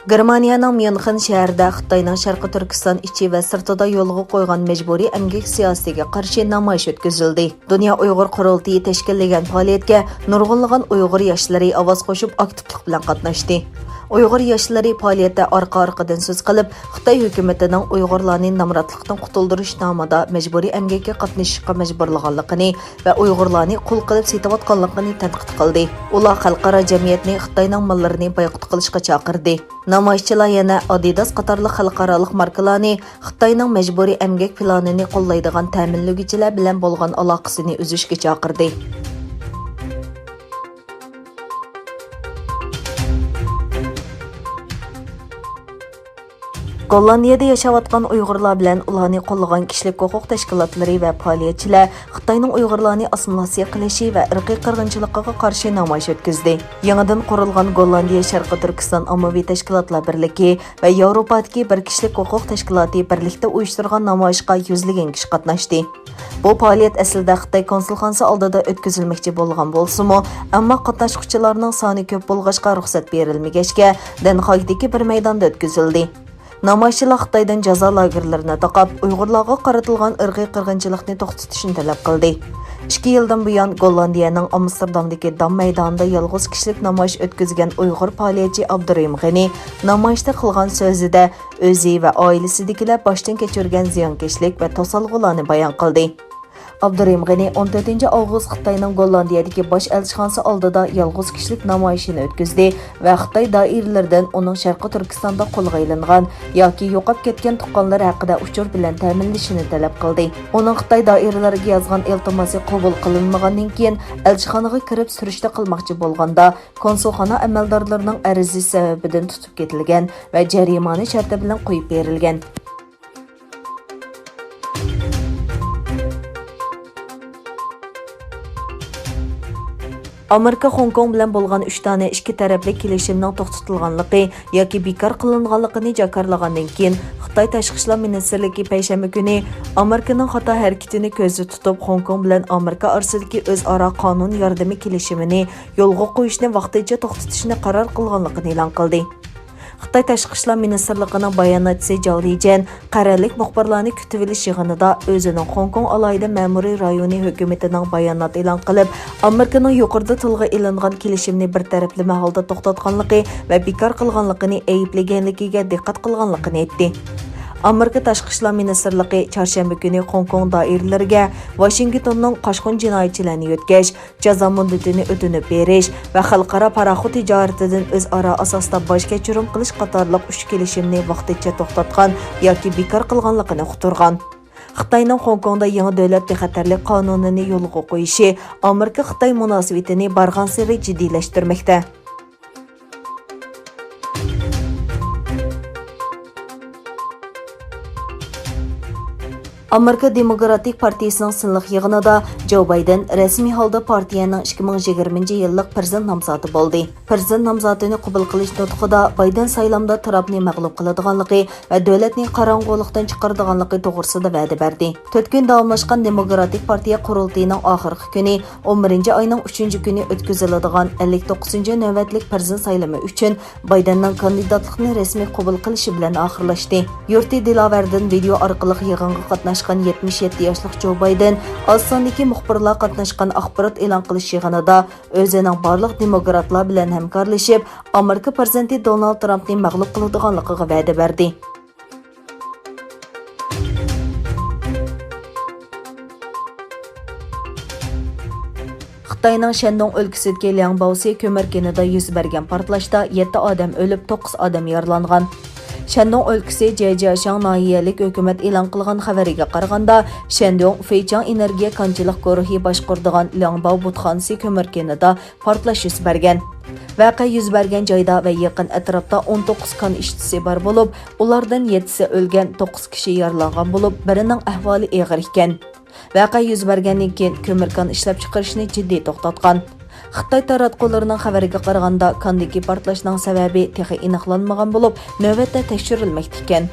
Germaniyaning Myunxen shahrida Xitoyning Sharqi Turkiston ichi va sirtida yo'lga qo'ygan majburiy emgak siyosatiga qarshi namoyish o'tkazildi. Dunyo Uyg'ur qurultiyi tashkillagan faoliyatga nurg'unlagan Uyg'ur yoshlari ovoz qo'shib aktivlik bilan qatnashdi. Uyg'ur yoshlari faoliyatda orqa-orqadan so'z qilib, Xitoy hukumatining Uyg'urlarni namratlikdan qutuldirish nomida majburiy emgakka qatnashishga majburlaganligini va Uyg'urlarni qul qilib setayotganligini tanqid qildi. Ular xalqaro jamiyatni Xitoyning mollarini boyqut qilishga chaqirdi. Namoyishchilar yana Adidas qatorli xalqaro markalarni Xitoyning majburiy emgak planini qo'llaydigan ta'minlovchilar bilan bo'lgan aloqasini uzishga chaqirdi. Gollandiyada yaşayotgan Uyg'urlar bilan ularni qo'llagan kishilik huquq tashkilotlari va faoliyatchilar Xitoyning Uyg'urlarni assimilyatsiya qilishi va irqiy qirg'inchilikqa qarshi namoyish o'tkazdi. Yangidan qurilgan Gollandiya Sharqi Turkiston ommaviy tashkilotlar birligi va Yevropadagi bir kishilik huquq tashkiloti birlikda uyushtirgan namoyishga yuzlagan kishi qatnashdi. Bu faoliyat aslida Xitoy konsulxonasi oldida o'tkazilmoqchi bo'lgan bo'lsa-mu, ammo qatnashuvchilarning soni ko'p bo'lg'achqa ruxsat berilmagachga Denhagdagi bir maydonda o'tkazildi. Namoyishchilar Xitoydan jazo lagerlarini taqab, Uyg'urlarga qaratilgan irqiy qirg'inchilikni to'xtatishni talab qildi. 2 yildan buyon Gollandiyaning Amsterdamdagi Dam maydonida yolg'iz kishilik namoyish o'tkazgan Uyg'ur faoliyatchi Abdurahim G'ani namoyishda qilgan so'zida o'zi va oilasidagilar boshdan kechirgan ziyonkashlik va to'salg'ularni bayon qildi. Abdurahim G'ani 14 avgust Xitoyning Gollandiyadagi bosh elchixonasi oldida yolg'iz kishilik namoyishini o'tkazdi va Xitoy doiralaridan uning Sharqi Turkistonda qo'lga ilingan yoki yo'qolib ketgan tuqqanlar haqida uchur bilan ta'minlashini talab qildi. Uning Xitoy doiralariga yozgan iltimosi qabul qilinmagandan keyin elchixonaga kirib surishta qilmoqchi bo'lganda konsulxona amaldorlarining arizi sababidan tutib ketilgan va jarimani sharti bilan qo'yib berilgan. Amerika Hong Kong bilan bo'lgan 3 tane ikki tarafli kelishimning to'xtatilganligi yoki bekor qilinganligini jakarlagandan keyin Xitoy Tashqi ishlar ministrligi payshanba kuni Amerikaning xato harakatini ko'zda tutib Hong Kong bilan Amerika orasidagi o'zaro qonun yordami kelishimini yo'lga qo'yishni vaqtincha to'xtatishni qaror qilganligini e'lon qildi. Xitoy Tashqi ishlar ministrligining bayonotchisi Zhao Lijian qarorlik muxbirlarni kutib olish yig'inida o'zining Hong Kong alohida ma'muriy rayoni hukumatining bayonot e'lon qilib, Amerikaning yuqorida tilga ilingan kelishimni bir taraflama holda to'xtatganligi va bekor qilganligini ayblaganligiga diqqat qilganligini aytdi. Amerika Tashqi ishlar ministrligi chorshanba kuni Hong Kong doiralariga Washingtonning qochqin jinoyatchilarni yo'tkash, jazo muddatini o'tinib berish va xalqaro paraxod tijoratidan o'zaro asosda bosh kechirim qilish qatorliq 3 kelishimni vaqtincha to'xtatgan yoki bekor qilganligini uqtirgan. Xitoyning Hong Kongda yangi davlat bexatarlik qonunini yo'lga qo'yishi Amerika-Xitoy munosabatini bargan sari jiddiylashtirmoqda. Amerika Demokratik Partiyasining sinliq yig'inida Joe Biden rasmiy holda partiyaning 2020-yillik prezident nomzodi bo'ldi. Prezident nomzodini qabul qilish nutqida Biden saylamda Trumpni mag'lub qiladiganligi va davlatni qorong'ulikdan chiqaradiganligi to'g'risida va'da berdi. 4 kun davomlashgan Demokratik partiya qurultayining oxirgi kuni 11-oyning 3-kuni o'tkaziladigan 59-navbatlik prezident saylami uchun Bidenning kandidatlikni rasmiy qabul qilishi bilan oxirlashdi. Yurti Delaverdan video orqali yig'inga qatnashgan 77 yoshli Joe Biden oz sondagi muxbirlar qatnashgan axborot e'lon qilish yig'inida o'zining barliq demokratlar bilan hamkorlashib, Amerika prezidenti Donald Trumpni mag'lub qiladiganligiga va'da berdi. Xitoyning Shandong o'lkasidagi Liangbaosi ko'mir kenida yuz bergan portlashda 7 odam o'lib, 9 odam yaralangan. Shandong o'lkasi Jiajiashang nahiyalik hukumat e'lon qilgan xabariga qaraganda, Shandong Feichang energiya konchilik guruhi boshqaradigan Liangbao butxonasi ko'mir kenida portlash yuz bergan. Voqea yuz bergan joyda va yaqin atrofda 19 kon ishtisi bor bo'lib, ulardan 7si o'lgan, 9 kishi yaralangan bo'lib, birining ahvoli og'ir ekan. Voqea yuz bergandan keyin ko'mir kon ishlab chiqarishni jiddiy to'xtatgan. Xitoy taratqullarining xabariga qaraganda, kondagi portlashning sababi texnik aniqlanmagan bo'lib, navbatda tekshirilmoqda ekan.